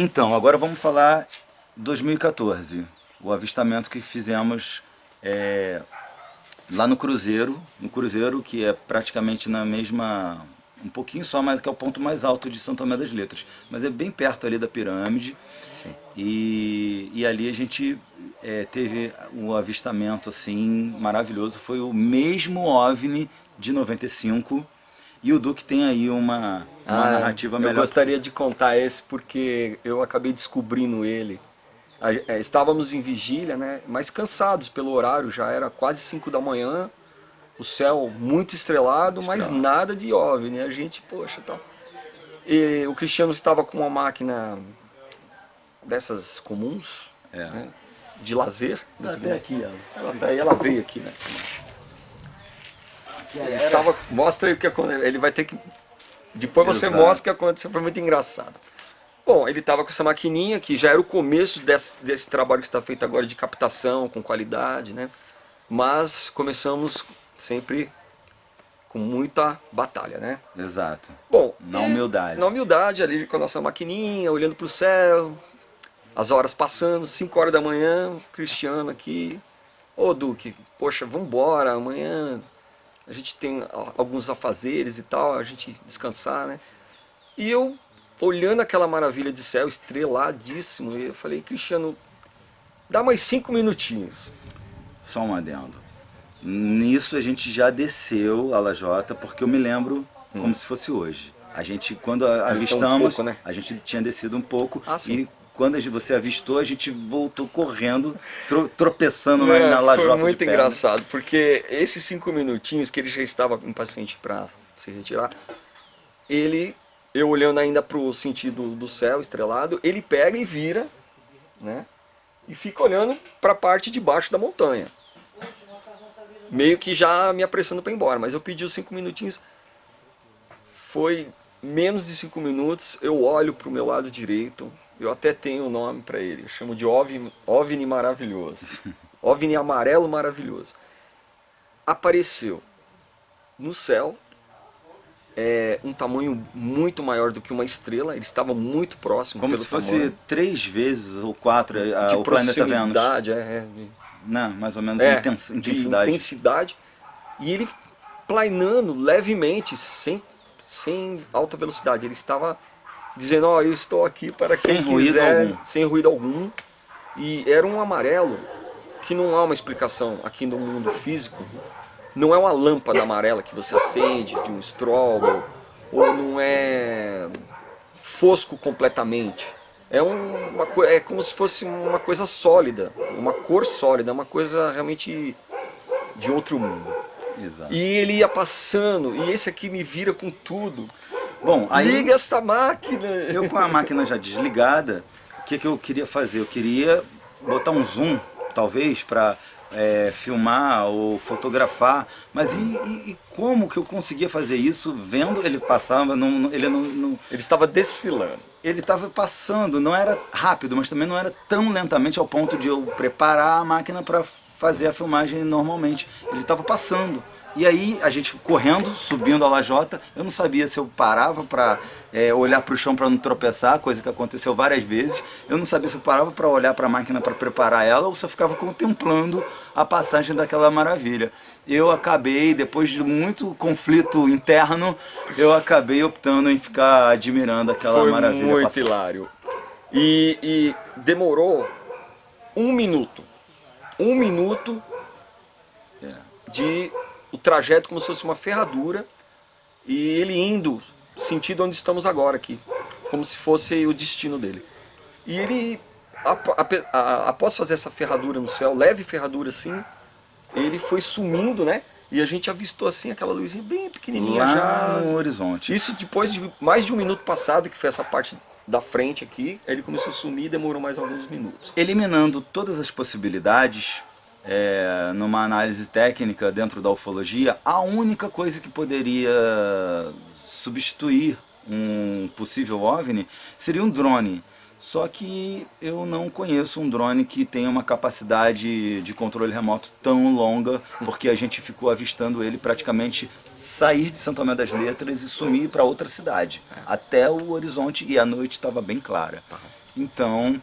Então, agora vamos falar 2014, o avistamento que fizemos lá no Cruzeiro, que é praticamente na mesma, um pouquinho só, mas que é o ponto mais alto de São Tomé das Letras, mas é bem perto ali da pirâmide. Sim. E ali a gente teve um avistamento assim maravilhoso, foi o mesmo OVNI de 95, e o Duque tem aí uma narrativa Eu melhor. gostaria de contar esse porque eu acabei descobrindo ele. Estávamos em vigília, né? Mas cansados pelo horário, já era quase 5 da manhã, o céu muito estrelado, mas Estrelado. nada de OVNI. A gente, poxa, tá. E o Cristiano estava com uma máquina dessas comuns, né? De lazer. Até aqui, Ela veio aqui, né? Ele estava, mostra aí o que aconteceu. Ele vai ter que. Depois você Exato. mostra o que aconteceu, foi muito engraçado. Bom, ele estava com essa maquininha que já era o começo desse trabalho que está feito agora de captação, com qualidade, né? Mas começamos sempre com muita batalha, né? Exato. Bom, Na humildade. Na humildade, ali com a nossa maquininha, olhando para o céu, as horas passando, 5 horas da manhã, Cristiano aqui. Ô Duque, poxa, vambora, amanhã a gente tem alguns afazeres e tal, a gente descansar, né? E eu, olhando aquela maravilha de céu estreladíssimo, eu falei, Cristiano, dá mais 5 minutinhos. Só um adendo. Nisso a gente já desceu a lajota, porque eu me lembro como se fosse hoje. A gente, quando avistamos, pouco, né? a gente tinha descido um pouco, Ah, sim. e quando você avistou, a gente voltou correndo, tropeçando na lajota Foi de muito pedra. engraçado, porque esses 5 minutinhos que ele já estava impaciente para se retirar, eu olhando ainda para o sentido do céu estrelado, ele pega e vira, né? E fica olhando para a parte de baixo da montanha. Meio que já me apressando para ir embora, mas eu pedi os 5 minutinhos. Foi menos de 5 minutos, eu olho para o meu lado direito, eu até tenho um nome para ele, eu chamo de OVNI maravilhoso. OVNI amarelo maravilhoso. Apareceu no céu, um tamanho muito maior do que uma estrela, ele estava muito próximo Como pelo se fosse tamanho. 3 vezes ou 4 De o planeta Vênus. proximidade, Não, mais ou menos de intensidade. intensidade. E ele planeando levemente, sem alta velocidade. Ele estava dizendo, ó, eu estou aqui para Sem quem ruído quiser, algum. sem ruído algum. E era um amarelo que não há uma explicação aqui no mundo físico. Não é uma lâmpada amarela que você acende de um strobo, ou não é fosco completamente. É como se fosse uma coisa sólida, uma cor sólida, uma coisa realmente de outro mundo. Exato. E ele ia passando, e esse aqui me vira com tudo. Bom, aí Liga essa máquina! eu com a máquina já desligada, o que eu queria fazer? Eu queria botar um zoom, talvez, para filmar ou fotografar, mas e como que eu conseguia fazer isso vendo ele passava, ele não Ele estava desfilando. ele estava passando, não era rápido, mas também não era tão lentamente ao ponto de eu preparar a máquina para fazer a filmagem normalmente. Ele estava passando. E aí a gente correndo, subindo a lajota, eu não sabia se eu parava para olhar para o chão para não tropeçar, coisa que aconteceu várias vezes. Eu não sabia se eu parava para olhar para a máquina para preparar ela ou se eu ficava contemplando a passagem daquela maravilha. Eu acabei, depois de muito conflito interno, eu acabei optando em ficar admirando aquela maravilha. Foi muito passar. hilário. E demorou 1 minuto. 1 minuto de o trajeto como se fosse uma ferradura e ele indo sentido onde estamos agora aqui, como se fosse o destino dele. E ele, após fazer essa ferradura no céu, leve ferradura assim, ele foi sumindo, né? E a gente avistou assim aquela luzinha bem pequenininha Lá já no horizonte. Isso depois de mais de 1 minuto passado, que foi essa parte da frente aqui, ele começou a sumir e demorou mais alguns minutos. Eliminando todas as possibilidades, numa análise técnica dentro da ufologia, a única coisa que poderia substituir um possível OVNI seria um drone. Só que eu não conheço um drone que tenha uma capacidade de controle remoto tão longa, porque a gente ficou avistando ele praticamente sair de São Tomé das Letras e sumir para outra cidade, até o horizonte, e a noite estava bem clara. Então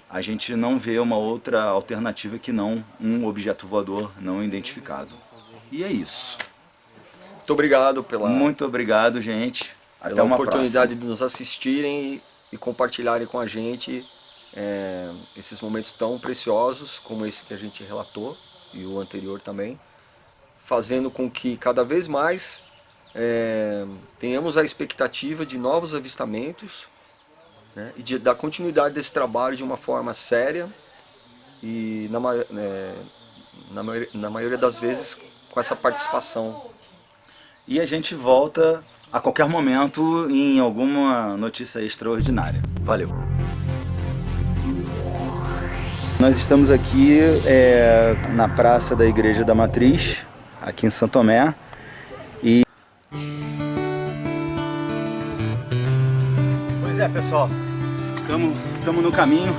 a gente não vê uma outra alternativa que não um objeto voador não identificado. E é isso. Muito obrigado pela, Muito obrigado, gente. Até pela uma oportunidade próxima. de nos assistirem e compartilharem com a gente esses momentos tão preciosos como esse que a gente relatou e o anterior também, fazendo com que cada vez mais tenhamos a expectativa de novos avistamentos, né, e da continuidade desse trabalho de uma forma séria e na maioria das vezes com essa participação. E a gente volta a qualquer momento em alguma notícia extraordinária. Valeu! Nós estamos aqui na praça da Igreja da Matriz, aqui em Santo Tomé. E... Pois é, pessoal, estamos no caminho.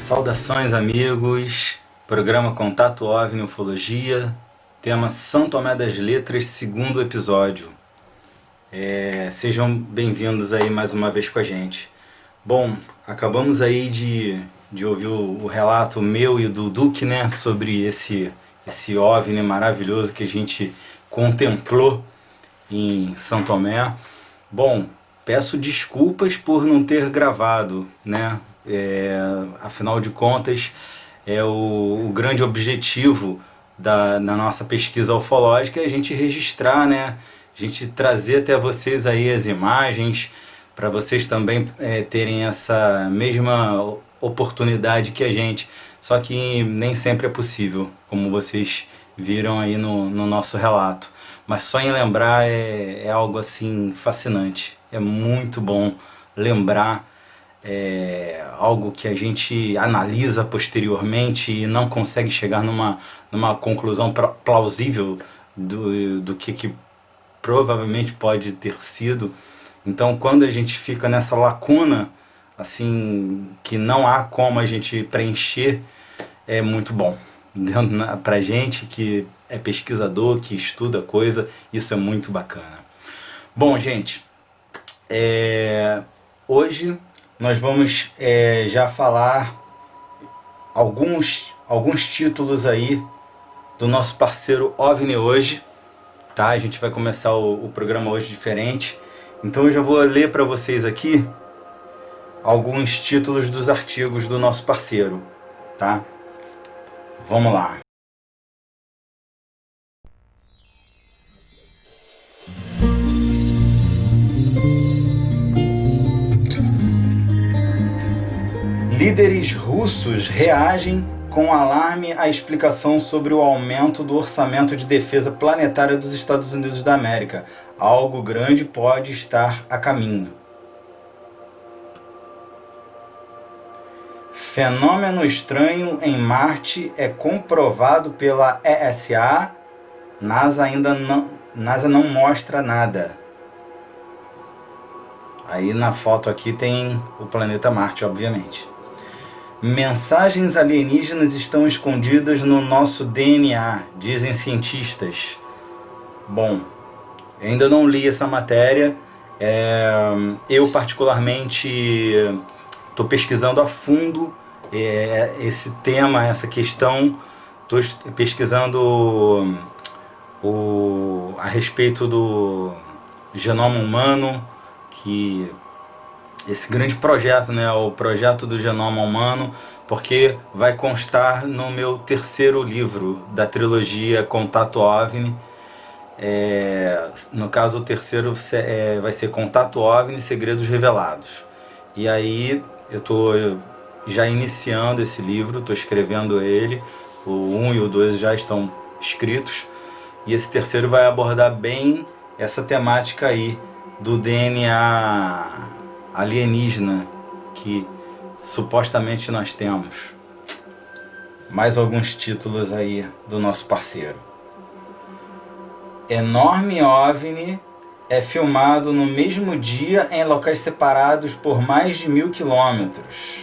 Saudações, amigos, programa Contato OVNI Ufologia, tema São Tomé das Letras, segundo episódio. Sejam bem-vindos aí mais uma vez com a gente. Bom, acabamos aí de ouvir o relato meu e do Duque, né, sobre esse OVNI maravilhoso que a gente contemplou em São Tomé. Bom, peço desculpas por não ter gravado, né? Afinal de contas, o grande objetivo da nossa pesquisa ufológica é a gente registrar, né? A gente trazer até vocês aí as imagens, para vocês também terem essa mesma oportunidade que a gente. Só que nem sempre é possível, como vocês viram aí no nosso relato. Mas só em lembrar é algo assim fascinante. É muito bom lembrar algo que a gente analisa posteriormente e não consegue chegar numa conclusão plausível do que provavelmente pode ter sido. Então, quando a gente fica nessa lacuna, assim, que não há como a gente preencher, é muito bom. Pra gente que é pesquisador, que estuda coisa, isso é muito bacana. Bom, gente, hoje nós vamos já falar alguns títulos aí do nosso parceiro OVNI hoje, tá? A gente vai começar o programa hoje diferente. Então eu já vou ler para vocês aqui alguns títulos dos artigos do nosso parceiro, tá? Vamos lá. Líderes russos reagem com alarme à explicação sobre o aumento do orçamento de defesa planetária dos Estados Unidos da América. Algo grande pode estar a caminho. Fenômeno estranho em Marte é comprovado pela ESA. NASA não mostra nada. Aí na foto aqui tem o planeta Marte, obviamente. Mensagens alienígenas estão escondidas no nosso DNA, dizem cientistas. Bom, ainda não li essa matéria. Eu particularmente estou pesquisando a fundo esse tema, essa questão. Estou pesquisando a respeito do genoma humano, que esse grande projeto, né, o projeto do genoma humano, porque vai constar no meu terceiro livro da trilogia Contato OVNI, No caso, o terceiro vai ser Contato OVNI, Segredos Revelados. E aí eu estou já iniciando esse livro, estou escrevendo ele. O 1 e o 2 já estão escritos. E esse terceiro vai abordar bem essa temática aí do DNA alienígena que supostamente nós temos. Mais alguns títulos aí do nosso parceiro. Enorme OVNI é filmado no mesmo dia em locais separados por mais de 1000 quilômetros.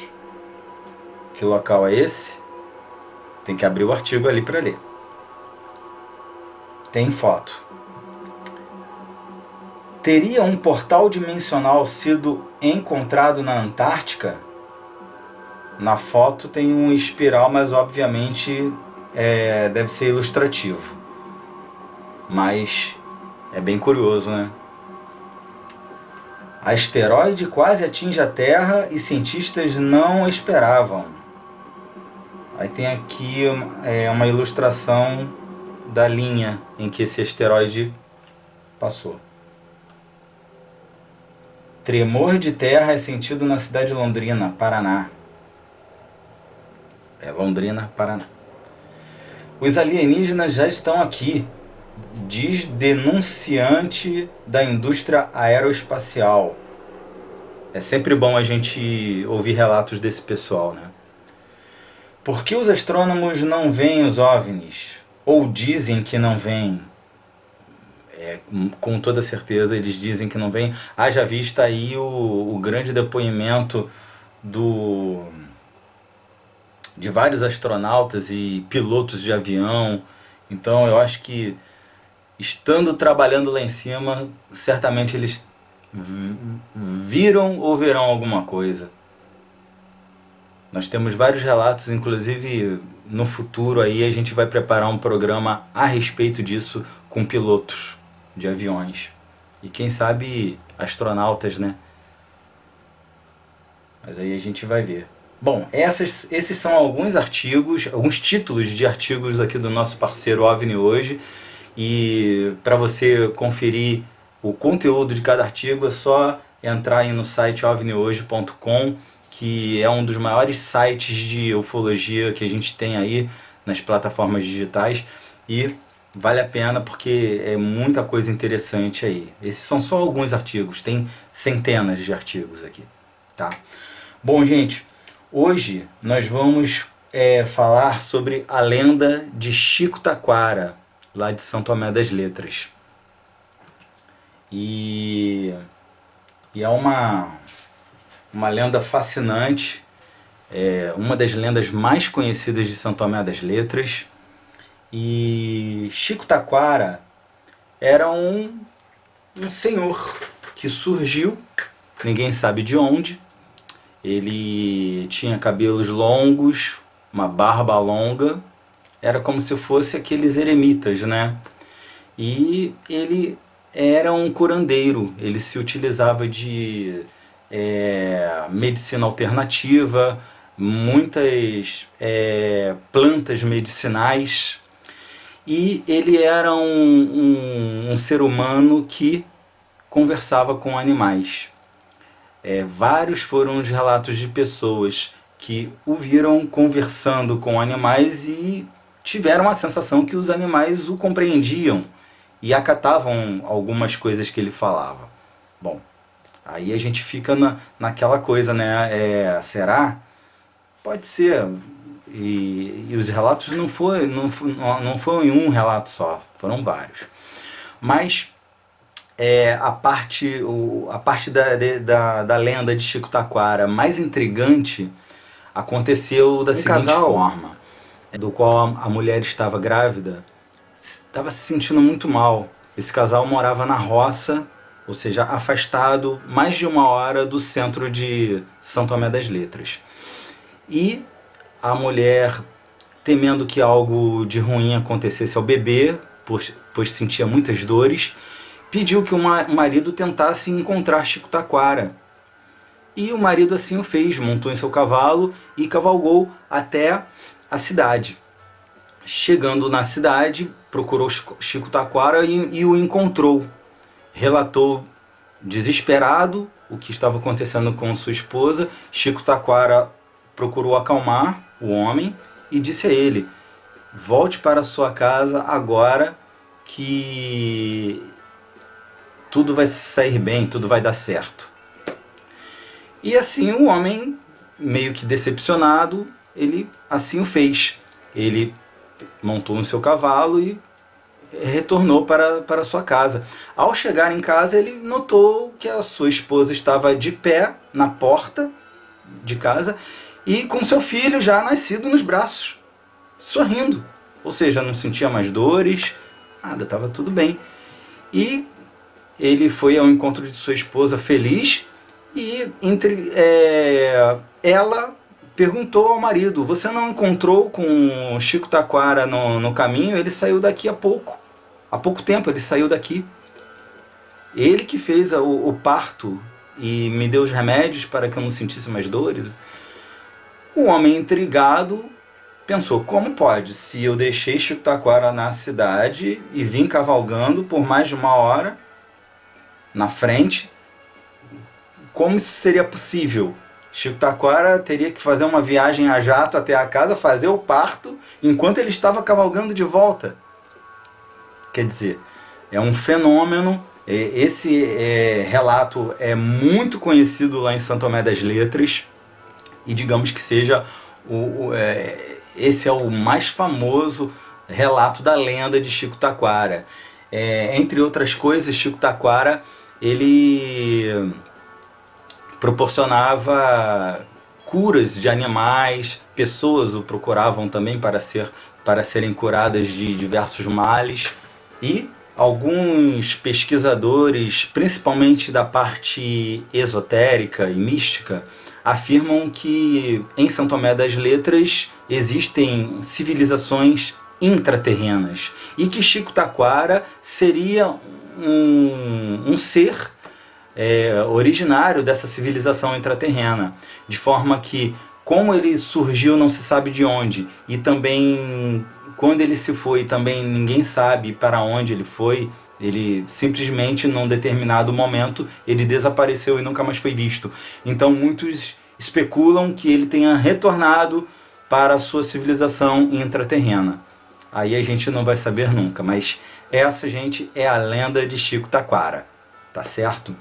Que local é esse? Tem que abrir o artigo ali para ler. Tem foto. Teria um portal dimensional sido encontrado na Antártica? Na foto tem um espiral, mas obviamente deve ser ilustrativo. Mas é bem curioso, né? Asteroide quase atinge a Terra e cientistas não esperavam. Aí tem aqui uma ilustração da linha em que esse asteroide passou. Tremor de terra é sentido na cidade de Londrina, Paraná. Londrina, Paraná. Os alienígenas já estão aqui, diz denunciante da indústria aeroespacial. É sempre bom a gente ouvir relatos desse pessoal, né? Por que os astrônomos não veem os OVNIs? Ou dizem que não veem? Com toda certeza eles dizem que não veem. Haja vista aí o grande depoimento de vários astronautas e pilotos de avião. Então eu acho que, estando trabalhando lá em cima, certamente eles viram ou verão alguma coisa. Nós temos vários relatos, inclusive no futuro aí a gente vai preparar um programa a respeito disso com pilotos de aviões. E quem sabe astronautas, né? Mas aí a gente vai ver. Bom, esses são alguns artigos, alguns títulos de artigos aqui do nosso parceiro OVNI Hoje. E para você conferir o conteúdo de cada artigo é só entrar aí no site ovnihoje.com, que é um dos maiores sites de ufologia que a gente tem aí nas plataformas digitais, e vale a pena porque é muita coisa interessante aí. Esses são só alguns artigos, tem centenas de artigos aqui, tá? Bom, gente, hoje nós vamos falar sobre a lenda de Chico Taquara, lá de São Tomé das Letras. E é uma lenda fascinante, uma das lendas mais conhecidas de São Tomé das Letras. E Chico Taquara era um senhor que surgiu, ninguém sabe de onde. Ele tinha cabelos longos, uma barba longa, era como se fosse aqueles eremitas, né? E ele era um curandeiro, ele se utilizava de medicina alternativa, muitas plantas medicinais, e ele era um ser humano que conversava com animais. Vários foram os relatos de pessoas que o viram conversando com animais e tiveram a sensação que os animais o compreendiam e acatavam algumas coisas que ele falava. Bom, aí a gente fica naquela coisa, né? Será? Pode ser. E os relatos não foi um relato só, foram vários. Mas a parte da lenda de Chico Taquara mais intrigante aconteceu da seguinte forma, do qual a mulher estava grávida, estava se sentindo muito mal. Esse casal morava na roça, ou seja, afastado mais de 1 hora do centro de São Tomé das Letras. E a mulher, temendo que algo de ruim acontecesse ao bebê, pois sentia muitas dores, pediu que o marido tentasse encontrar Chico Taquara. E o marido assim o fez, montou em seu cavalo e cavalgou até a cidade. Chegando na cidade, procurou Chico Taquara e o encontrou. Relatou desesperado o que estava acontecendo com sua esposa. Chico Taquara procurou acalmar o homem e disse a ele: volte para sua casa agora que tudo vai sair bem, tudo vai dar certo. E assim o homem, meio que decepcionado, ele assim o fez. Ele montou no seu cavalo e retornou para sua casa. Ao chegar em casa, ele notou que a sua esposa estava de pé na porta de casa e com seu filho já nascido nos braços, sorrindo. Ou seja, não sentia mais dores, nada, estava tudo bem. E ele foi ao encontro de sua esposa feliz e ela perguntou ao marido: você não encontrou com Chico Taquara no caminho? Ele saiu daqui há pouco tempo ele saiu daqui. Ele que fez o parto e me deu os remédios para que eu não sentisse mais dores. O homem, intrigado, pensou: como pode? Se eu deixei Chico Taquara na cidade e vim cavalgando por mais de 1 hora na frente, como isso seria possível? Chico Taquara teria que fazer uma viagem a jato até a casa, fazer o parto, enquanto ele estava cavalgando de volta. Quer dizer, é um fenômeno. Esse relato é muito conhecido lá em São Tomé das Letras, e digamos que seja esse é o mais famoso relato da lenda de Chico Taquara. Entre outras coisas, Chico Taquara, ele proporcionava curas de animais, pessoas o procuravam também para serem curadas de diversos males. E alguns pesquisadores, principalmente da parte esotérica e mística, afirmam que em São Tomé das Letras existem civilizações intraterrenas e que Chico Taquara seria um ser originário dessa civilização intraterrena, de forma que, como ele surgiu não se sabe de onde, e também quando ele se foi também ninguém sabe para onde ele foi, ele simplesmente num determinado momento ele desapareceu e nunca mais foi visto. Então muitos especulam que ele tenha retornado para a sua civilização intraterrena. Aí a gente não vai saber nunca, mas essa, gente, é a lenda de Chico Taquara, tá certo?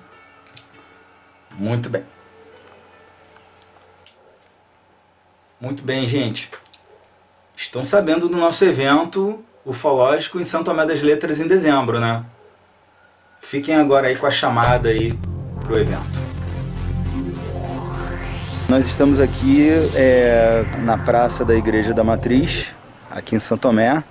Muito bem. Muito bem, gente. Estão sabendo do nosso evento ufológico em São Tomé das Letras em dezembro, né? Fiquem agora aí com a chamada aí pro evento. Nós estamos aqui na Praça da Igreja da Matriz, aqui em São Tomé.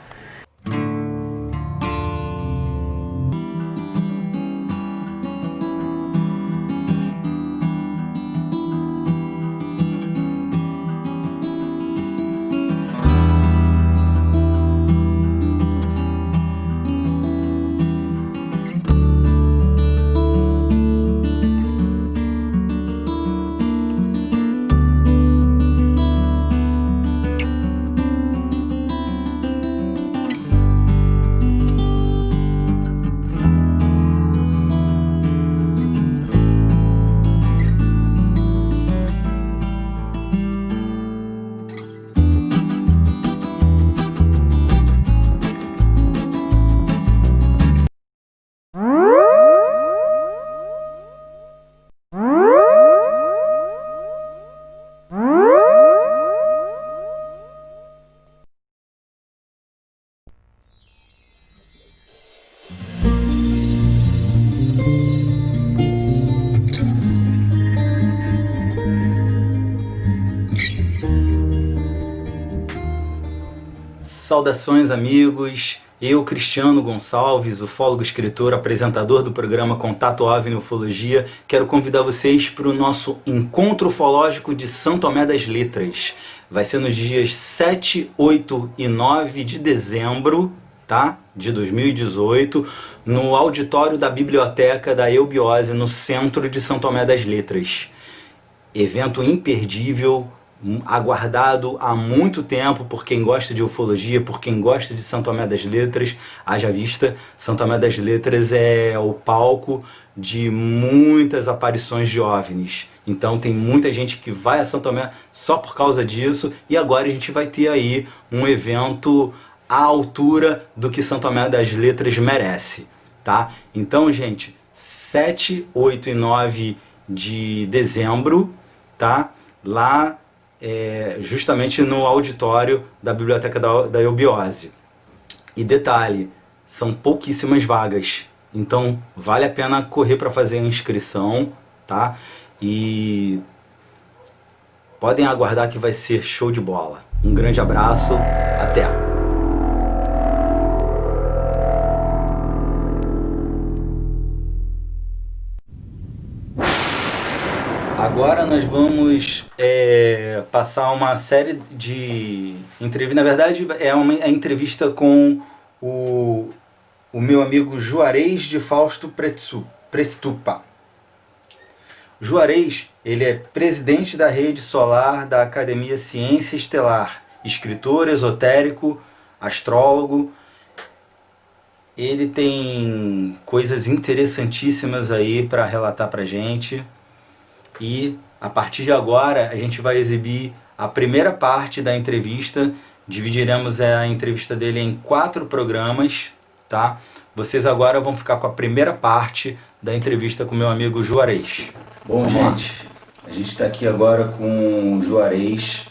Saudações, amigos. Eu, Cristiano Gonçalves, ufólogo, escritor, apresentador do programa Contato OVNI Ufologia, quero convidar vocês para o nosso encontro ufológico de São Tomé das Letras. Vai ser nos dias 7, 8 e 9 de dezembro, tá? De 2018, no auditório da Biblioteca da Eubiose, no centro de São Tomé das Letras. Evento imperdível, aguardado há muito tempo por quem gosta de ufologia, por quem gosta de São Tomé das Letras. Haja vista, São Tomé das Letras é o palco de muitas aparições de OVNIs. Então tem muita gente que vai a São Tomé só por causa disso, e agora a gente vai ter aí um evento à altura do que São Tomé das Letras merece, tá? Então, gente, 7, 8 e 9 de dezembro, tá? Lá, justamente no auditório da Biblioteca da Eubiose. E detalhe, são pouquíssimas vagas, então vale a pena correr para fazer a inscrição, tá? E podem aguardar que vai ser show de bola. Um grande abraço, até! Agora nós vamos passar uma série de entrevistas. Na verdade, é uma entrevista com o meu amigo Juarez de Fausto Prestupa. Juarez, ele é presidente da rede solar da Academia Ciência Estelar, escritor esotérico, astrólogo. Ele tem coisas interessantíssimas aí para relatar para gente. E a partir de agora a gente vai exibir a primeira parte da entrevista. Dividiremos a entrevista dele em 4 programas, tá? Vocês agora vão ficar com a primeira parte da entrevista com meu amigo Juarez. Bom, gente, a gente está aqui agora com o Juarez.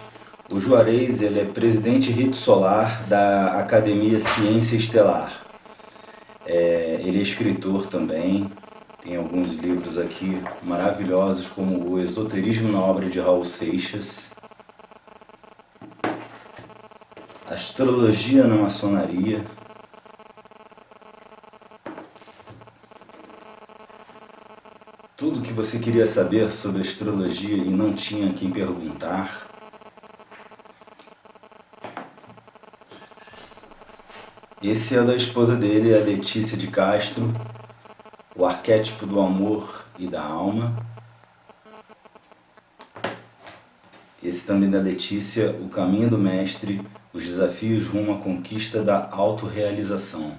O Juarez, ele é presidente rede solar da Academia Ciência Estelar. Ele é escritor também. Tem alguns livros aqui maravilhosos, como O Esoterismo na Obra de Raul Seixas, Astrologia na Maçonaria, tudo que você queria saber sobre astrologia e não tinha quem perguntar. Esse é da esposa dele, a Letícia de Castro, O Arquétipo do Amor e da Alma. Esse também da Letícia, O Caminho do Mestre, Os Desafios rumo à Conquista da Autorrealização.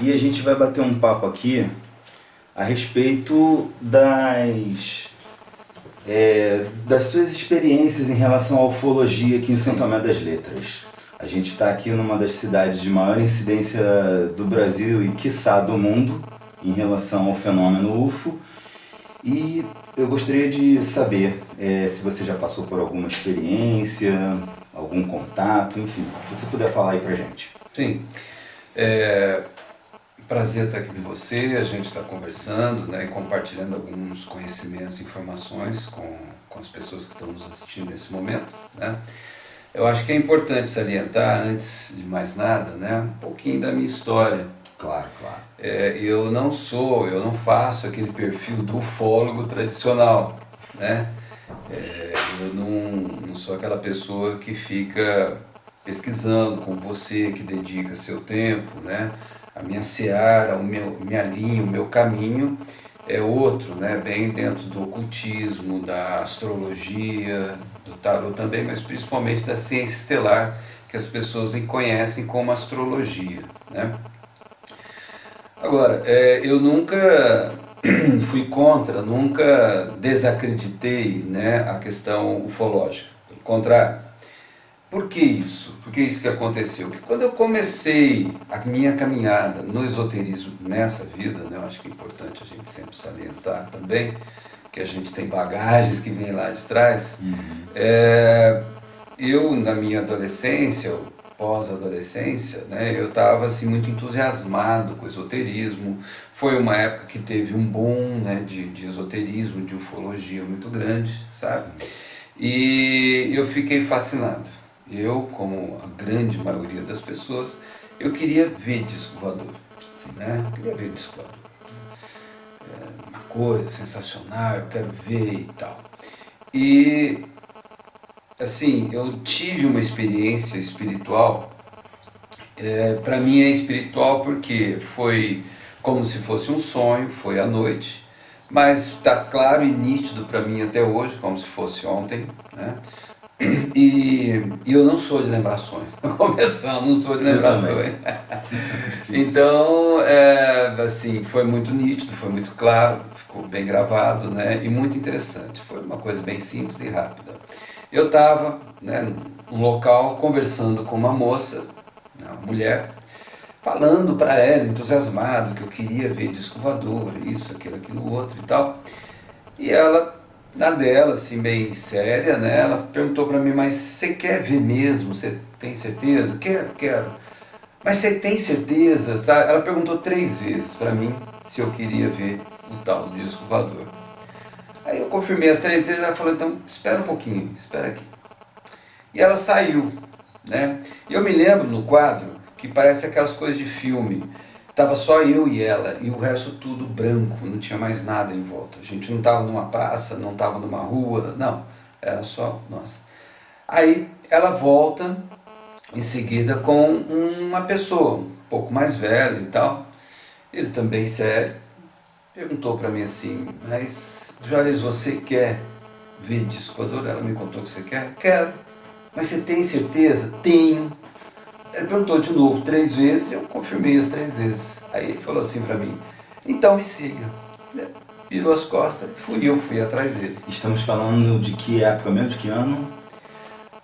E a gente vai bater um papo aqui a respeito das suas experiências em relação à ufologia aqui em São Tomé das Letras. A gente está aqui numa das cidades de maior incidência do Brasil e, quiçá, do mundo, em relação ao fenômeno UFO. E eu gostaria de saber se você já passou por alguma experiência, algum contato, enfim, se você puder falar aí pra gente. Sim, prazer estar aqui com você, a gente está conversando, né, e compartilhando alguns conhecimentos e informações com as pessoas que estão nos assistindo nesse momento, né. Eu acho que é importante salientar, antes de mais nada, né, um pouquinho da minha história. Claro, claro. Eu não faço aquele perfil do ufólogo tradicional, né? Eu não sou aquela pessoa que fica pesquisando como você, que dedica seu tempo, né? A minha seara, minha linha, o meu caminho é outro, né? Bem dentro do ocultismo, da astrologia, do tarot também, mas principalmente da ciência estelar, que as pessoas conhecem como astrologia, né? Agora, eu nunca fui contra, nunca desacreditei, né, a questão ufológica. Pelo contrário. Por que isso? Por que isso que aconteceu? Porque quando eu comecei a minha caminhada no esoterismo nessa vida, né, eu acho que é importante a gente sempre salientar também, que a gente tem bagagens que vêm lá de trás. Eu, na minha adolescência, pós-adolescência, né, eu estava assim, muito entusiasmado com o esoterismo. Foi uma época que teve um boom, né, de esoterismo, de ufologia muito grande, sabe? E eu fiquei fascinado. Eu, como a grande maioria das pessoas, eu queria ver disco voador, né? Eu queria ver disco voador. Uma coisa sensacional, eu quero ver e tal. E assim, eu tive uma experiência espiritual. Para mim é espiritual porque foi como se fosse um sonho, foi à noite, mas está claro e nítido para mim até hoje, como se fosse ontem, né? E eu não sou de lembrações, começando, não sou de lembrações. Então, assim, foi muito nítido, foi muito claro, ficou bem gravado, né? E muito interessante. Foi uma coisa bem simples e rápida. Eu estava, né, num local conversando com uma moça, uma mulher, falando para ela, entusiasmado, que eu queria ver disco voador, isso, aquilo, outro e tal. E ela, na dela, assim, bem séria, né, ela perguntou para mim, mas você quer ver mesmo? Você tem certeza? Quero. Mas você tem certeza? Sabe? Ela perguntou 3 vezes para mim se eu queria ver o tal do disco voador. Aí eu confirmei as 3 vezes, ela falou, então espera um pouquinho, espera aqui. E ela saiu, né? E eu me lembro no quadro que parece aquelas coisas de filme. Tava só eu e ela, e o resto tudo branco, não tinha mais nada em volta. A gente não estava numa praça, não estava numa rua, não, era só nós. Aí ela volta em seguida com uma pessoa um pouco mais velha e tal, ele também sério, perguntou para mim assim, mas Juarez, você quer ver disco voador? Ela me contou que você quer? Quero. Mas você tem certeza? Tenho. Ele perguntou de novo 3 vezes, eu confirmei as 3 vezes. Aí ele falou assim para mim, então me siga. Virou as costas, fui atrás dele. Estamos falando de que época mesmo, de que ano?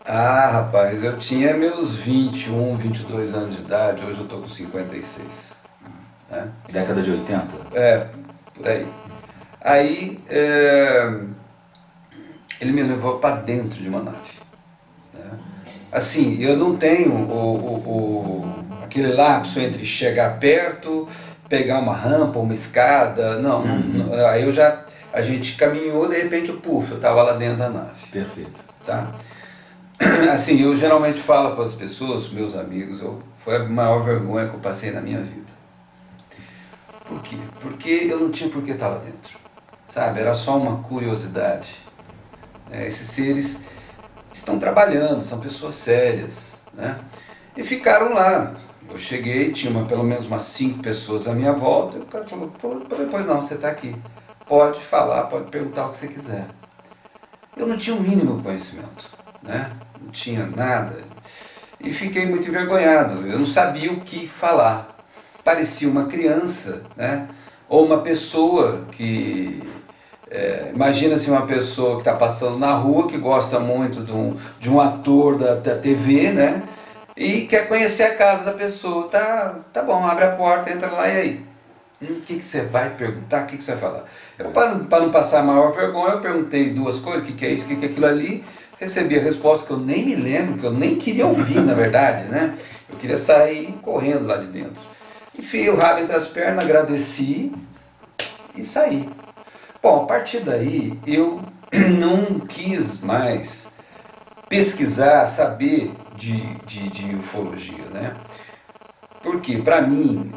Ah, rapaz, eu tinha meus 21, 22 anos de idade, hoje eu tô com 56. Né? Década de 80? Por aí. Aí, ele me levou para dentro de uma nave. Né? Assim, eu não tenho aquele lapso entre chegar perto, pegar uma rampa, uma escada, não, aí a gente caminhou, de repente, eu estava lá dentro da nave. Perfeito. Tá? Assim, eu geralmente falo para as pessoas, meus amigos, foi a maior vergonha que eu passei na minha vida. Por quê? Porque eu não tinha por que estar lá dentro, sabe? Era só uma curiosidade. Esses seres estão trabalhando, são pessoas sérias, né? E ficaram lá. Eu cheguei, tinha pelo menos umas 5 pessoas à minha volta, e o cara falou, pois não, você está aqui. Pode falar, pode perguntar o que você quiser. Eu não tinha o mínimo conhecimento, né? Não tinha nada. E fiquei muito envergonhado, eu não sabia o que falar. Parecia uma criança, né? Ou uma pessoa que... imagina-se uma pessoa que está passando na rua, que gosta muito de um ator da TV, né? E quer conhecer a casa da pessoa. Tá bom, abre a porta, entra lá e aí? O que você vai perguntar? O que você vai falar? Para não passar a maior vergonha, eu perguntei 2 coisas, o que é isso, o que é aquilo ali. Recebi a resposta que eu nem me lembro, que eu nem queria ouvir, na verdade, né? Eu queria sair correndo lá de dentro. Enfiei o rabo entre as pernas, agradeci e saí. Bom, a partir daí eu não quis mais pesquisar, saber de ufologia, né? Porque para mim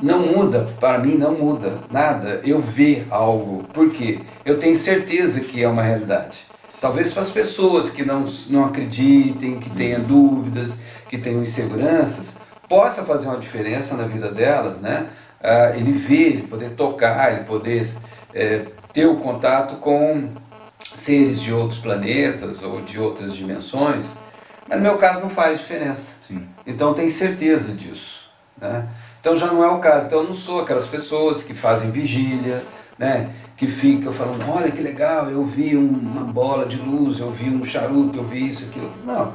não muda nada eu ver algo, porque eu tenho certeza que é uma realidade. Talvez para as pessoas que não acreditem, que tenham dúvidas, que tenham inseguranças, possa fazer uma diferença na vida delas, né? Ele ver, ele poder tocar, ele poder ter o contato com seres de outros planetas ou de outras dimensões, mas no meu caso não faz diferença. Sim. Então eu tenho certeza disso, né? Então já não é o caso, então eu não sou aquelas pessoas que fazem vigília, né? Que ficam falando, olha que legal, eu vi uma bola de luz, eu vi um charuto, eu vi isso, aquilo. Não,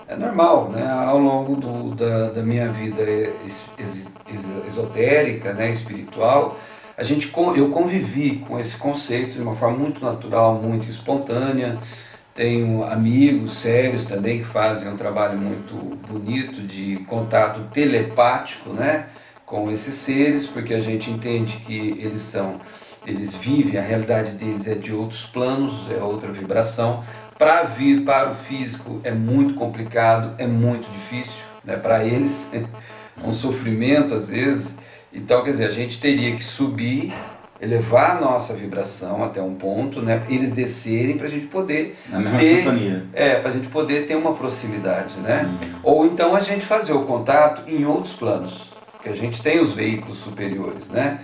é normal, né? Ao longo da minha vida esotérica, né? Espiritual, eu convivi com esse conceito de uma forma muito natural, muito espontânea. Tenho amigos sérios também que fazem um trabalho muito bonito de contato telepático, né, com esses seres, porque a gente entende que eles vivem, a realidade deles é de outros planos, é outra vibração. Para vir para o físico é muito complicado, é muito difícil, né, para eles, é um sofrimento às vezes. Então, quer dizer, a gente teria que subir, elevar a nossa vibração até um ponto, né? Eles descerem para a gente poder na mesma sintonia. Para a gente poder ter uma proximidade, né? Ou então a gente fazer o contato em outros planos, porque a gente tem os veículos superiores, né?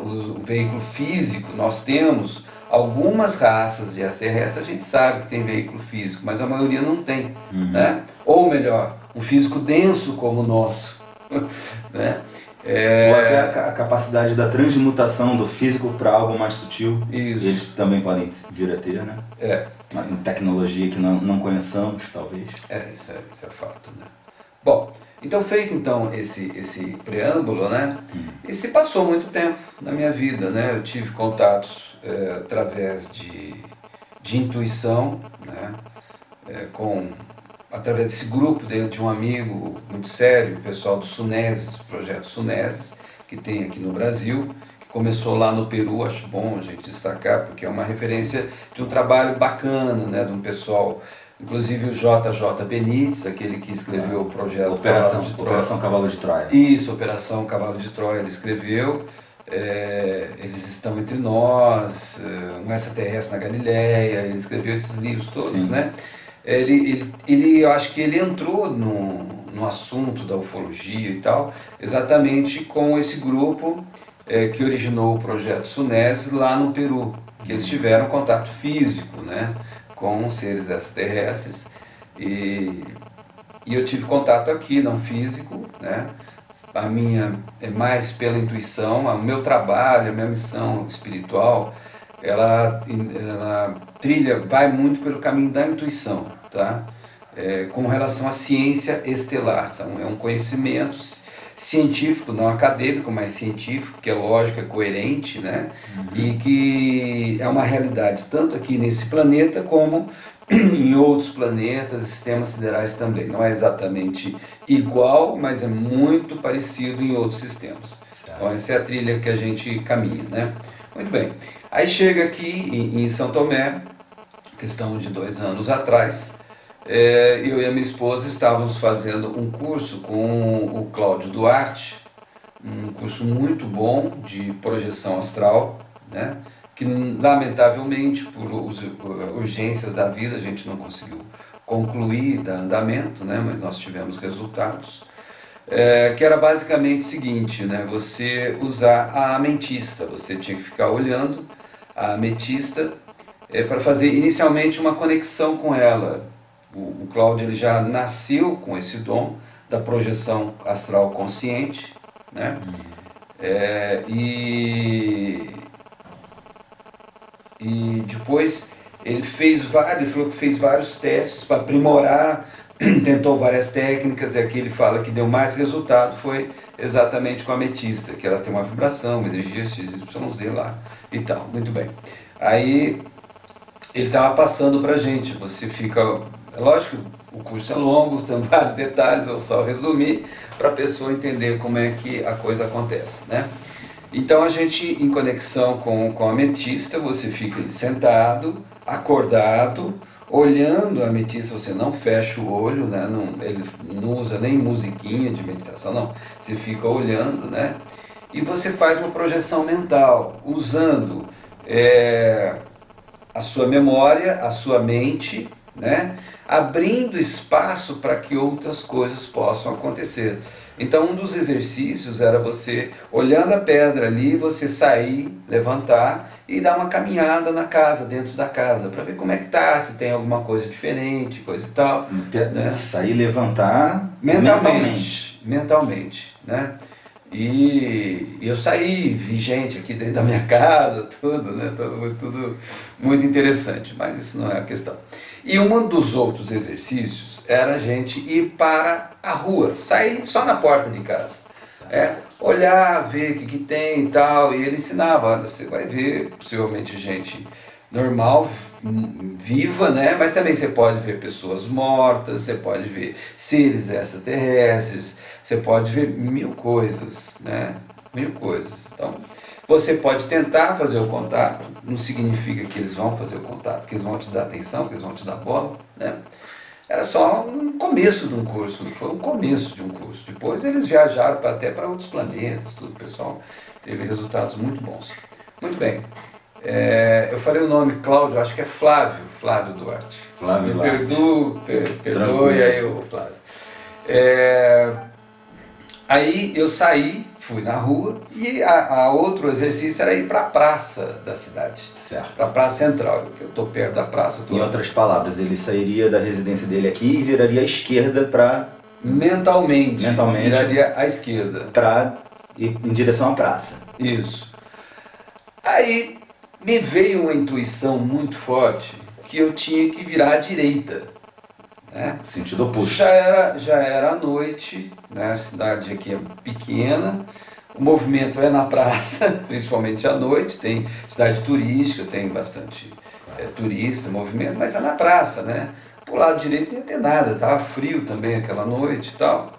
o veículo físico, nós temos algumas raças de extraterrestres, a gente sabe que tem veículo físico, mas a maioria não tem, né? Ou melhor, um físico denso como o nosso, né? Ou até a capacidade da transmutação do físico para algo mais sutil. Isso. Eles também podem vir a ter, né? Uma tecnologia que não conheçamos, talvez. Isso é fato, né? Bom, então feito então esse preâmbulo, né? E se passou muito tempo na minha vida, né? Eu tive contatos através de intuição, né? Através desse grupo de um amigo muito sério, o pessoal do Suneses, projeto Suneses, que tem aqui no Brasil, que começou lá no Peru, acho bom a gente destacar, porque é uma referência de um trabalho bacana, né, de um pessoal, inclusive o JJ Benítez, aquele que escreveu o projeto Operação Cavalo de Troia. Isso, Operação Cavalo de Troia, ele escreveu. Eles estão entre nós, um extraterrestre na Galileia, ele escreveu esses livros todos, Sim. né? Eu acho que ele entrou no assunto da ufologia e tal, exatamente com esse grupo que originou o projeto Suneses lá no Peru, que eles tiveram contato físico, né, com seres extraterrestres, e eu tive contato aqui, não físico, né? A minha é mais pela intuição, o meu trabalho, a minha missão espiritual, ela vai muito pelo caminho da intuição, tá? Com relação à ciência estelar. É um conhecimento científico, não acadêmico, mas científico, que é lógico, é coerente, né? E que é uma realidade tanto aqui nesse planeta como em outros planetas e sistemas siderais também. Não é exatamente igual, mas é muito parecido em outros sistemas. Certo. Então essa é a trilha que a gente caminha, né? Muito bem. Aí chega aqui em São Tomé, questão de 2 anos atrás, eu e a minha esposa estávamos fazendo um curso com o Cláudio Duarte, um curso muito bom de projeção astral, né? Que lamentavelmente, por urgências da vida, a gente não conseguiu concluir da andamento, né? Mas nós tivemos resultados. Que era basicamente o seguinte, né? Você usar a ametista, você tinha que ficar olhando a ametista para fazer inicialmente uma conexão com ela. O Cláudio ele já nasceu com esse dom da projeção astral consciente, né? E depois ele falou que fez vários testes para aprimorar, tentou várias técnicas, e aqui ele fala que deu mais resultado foi exatamente com a ametista, que ela tem uma vibração, uma energia XYZ lá e tal. Muito bem. Aí ele estava passando para a gente, você fica... É lógico que o curso é longo, tem vários detalhes, eu só resumi para a pessoa entender como é que a coisa acontece, né? Então a gente, em conexão com a ametista, você fica sentado, acordado, olhando a ametista, você não fecha o olho, né? Ele não usa nem musiquinha de meditação, não. Você fica olhando, né? E você faz uma projeção mental, usando a sua memória, a sua mente, né? Abrindo espaço para que outras coisas possam acontecer. Então um dos exercícios era você, olhando a pedra ali, você sair, levantar e dar uma caminhada na casa, dentro da casa, para ver como é que tá, se tem alguma coisa diferente, coisa e tal. Né? Sair, levantar mentalmente, né? E eu saí, vi gente aqui dentro da minha casa, tudo, né? Tudo muito interessante, mas isso não é a questão. E um dos outros exercícios era a gente ir para a rua, sair só na porta de casa. Olhar, ver o que tem e tal, e ele ensinava, olha, você vai ver possivelmente gente normal, viva, né? Mas também você pode ver pessoas mortas, você pode ver seres extraterrestres, você pode ver 1000 coisas, né? 1000 coisas. Então, você pode tentar fazer o contato, não significa que eles vão fazer o contato, que eles vão te dar atenção, que eles vão te dar bola, né? Era só um começo de um curso, foi um começo de um curso. Depois eles viajaram até para outros planetas, tudo, o pessoal teve resultados muito bons. Muito bem. Eu falei o nome Cláudio, acho que é Flávio Duarte. Flávio Duarte. Perdoe aí o Flávio. Aí eu saí, fui na rua e a outro exercício era ir para a praça da cidade. Certo. Para a praça central, eu estou perto da praça. Em outras palavras, ele sairia da residência dele aqui e viraria à esquerda para... Mentalmente. Mentalmente. Viraria à esquerda. Para ir em direção à praça. Isso. Aí me veio uma intuição muito forte que eu tinha que virar à direita. Né? Sentido oposto. Já era à noite, né? A cidade aqui é pequena, o movimento é na praça, principalmente à noite, tem cidade turística, tem bastante turista, movimento, mas é na praça, né? Pro lado direito não ia ter nada, estava frio também aquela noite e tal.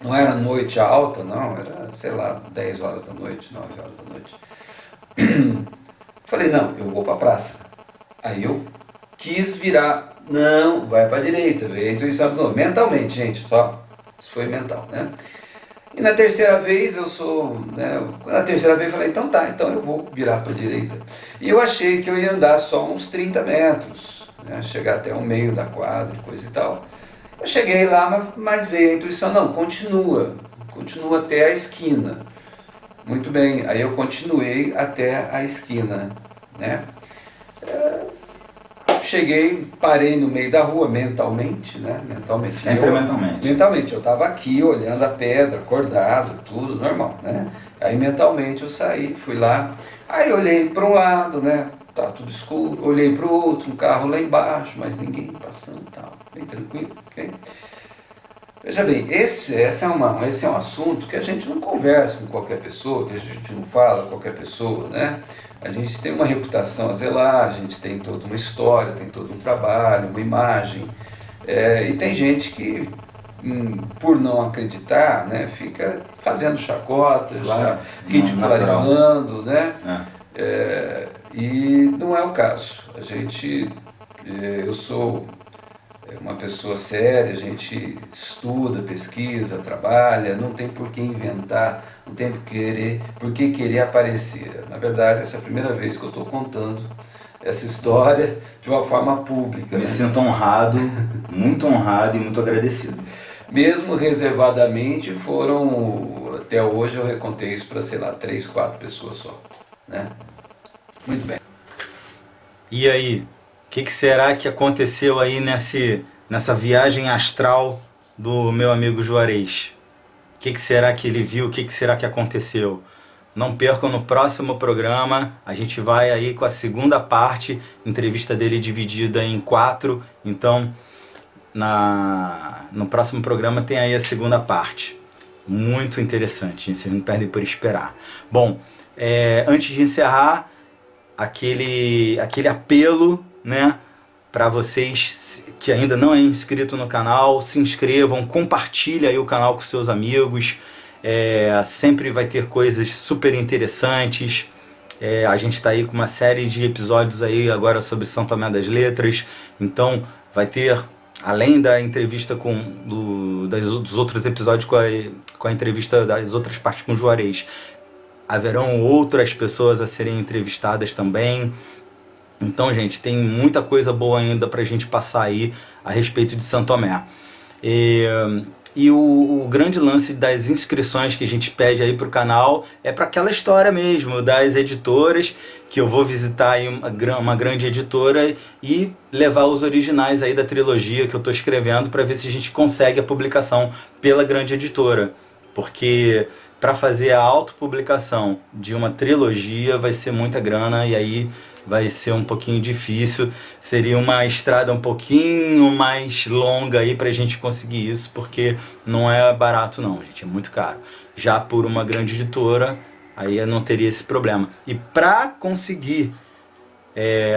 Não era noite alta, não, era, sei lá, 10 horas da noite, 9 horas da noite. Falei, não, eu vou para a praça. Aí eu quis virar, não, vai para a direita, veio a intuição de novo, mentalmente, gente, só, isso foi mental, né? E na terceira vez na terceira vez eu falei, então tá, então eu vou virar para a direita. E eu achei que eu ia andar só uns 30 metros, né? Chegar até o meio da quadra, coisa e tal. Eu cheguei lá, mas veio a intuição, não, continua até a esquina. Muito bem, aí eu continuei até a esquina, né? Cheguei, parei no meio da rua, mentalmente, né? Mentalmente. Sempre mentalmente. Mentalmente, eu estava aqui olhando a pedra, acordado, tudo normal, né? Aí mentalmente eu saí, fui lá, aí olhei para um lado, né? Tá tudo escuro, olhei para o outro, um carro lá embaixo, mas ninguém passando e tal, bem tranquilo, ok? Veja bem, esse é um assunto que a gente não conversa com qualquer pessoa, que a gente não fala com qualquer pessoa, né? A gente tem uma reputação a zelar, a gente tem toda uma história, tem todo um trabalho, uma imagem, e tem gente que, por não acreditar, né, fica fazendo chacotas, Claro, ridicularizando, né? É. E não é o caso. Eu sou uma pessoa séria, a gente estuda, pesquisa, trabalha, não tem por que inventar, não tem por que querer aparecer. Na verdade, essa é a primeira vez que eu estou contando essa história de uma forma pública. Me sinto honrado, muito honrado e muito agradecido. Mesmo reservadamente, até hoje eu recontei isso para, sei lá, 3, 4 pessoas só, né? Muito bem. E aí, o que será que aconteceu aí nessa viagem astral do meu amigo Juarez? O que será que ele viu? O que será que aconteceu? Não percam no próximo programa, a gente vai aí com a segunda parte, entrevista dele dividida em 4, então no próximo programa tem aí a segunda parte. Muito interessante, vocês não perdem por esperar. Bom, antes de encerrar, aquele apelo, né, para vocês que ainda não é inscrito no canal, se inscrevam, compartilhem aí o canal com seus amigos, sempre vai ter coisas super interessantes. A gente está aí com uma série de episódios aí agora sobre São Tomé das Letras, então vai ter, além da entrevista dos outros episódios com a entrevista das outras partes com o Juarez, haverão outras pessoas a serem entrevistadas também. Então, gente, tem muita coisa boa ainda pra gente passar aí a respeito de São Tomé. E o grande lance das inscrições que a gente pede aí pro canal é para aquela história mesmo, das editoras, que eu vou visitar aí uma grande editora e levar os originais aí da trilogia que eu tô escrevendo para ver se a gente consegue a publicação pela grande editora. Porque para fazer a autopublicação de uma trilogia vai ser muita grana e aí vai ser um pouquinho difícil. Seria uma estrada um pouquinho mais longa aí pra gente conseguir isso, porque não é barato não, gente, é muito caro. Já por uma grande editora, aí eu não teria esse problema. E para conseguir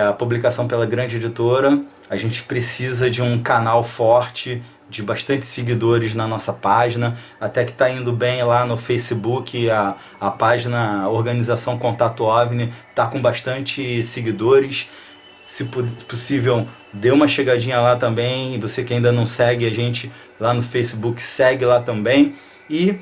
a publicação pela grande editora, a gente precisa de um canal forte, de bastante seguidores na nossa página, até que está indo bem lá no Facebook, a página a Organização Contato OVNI está com bastante seguidores. Se possível, dê uma chegadinha lá também, e você que ainda não segue a gente lá no Facebook, segue lá também. E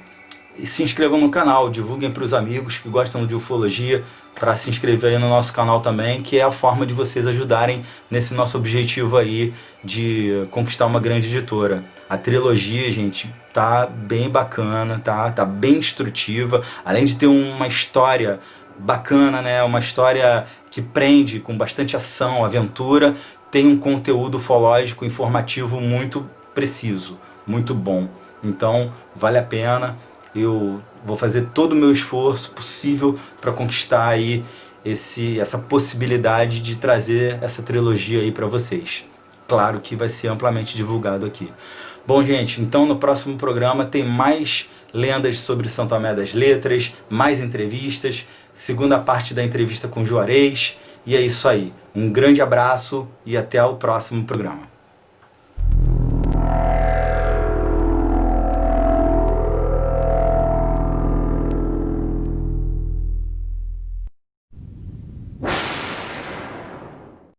E se inscrevam no canal, divulguem para os amigos que gostam de ufologia, para se inscrever aí no nosso canal também, que é a forma de vocês ajudarem nesse nosso objetivo aí de conquistar uma grande editora. A trilogia, gente, tá bem bacana, tá bem instrutiva, além de ter uma história bacana, né? Uma história que prende com bastante ação, aventura, tem um conteúdo ufológico informativo muito preciso, muito bom. Então, vale a pena. Eu vou fazer todo o meu esforço possível para conquistar aí essa possibilidade de trazer essa trilogia aí para vocês. Claro que vai ser amplamente divulgado aqui. Bom, gente, então no próximo programa tem mais lendas sobre São Tomé das Letras, mais entrevistas, segunda parte da entrevista com Juarez, e é isso aí. Um grande abraço e até o próximo programa.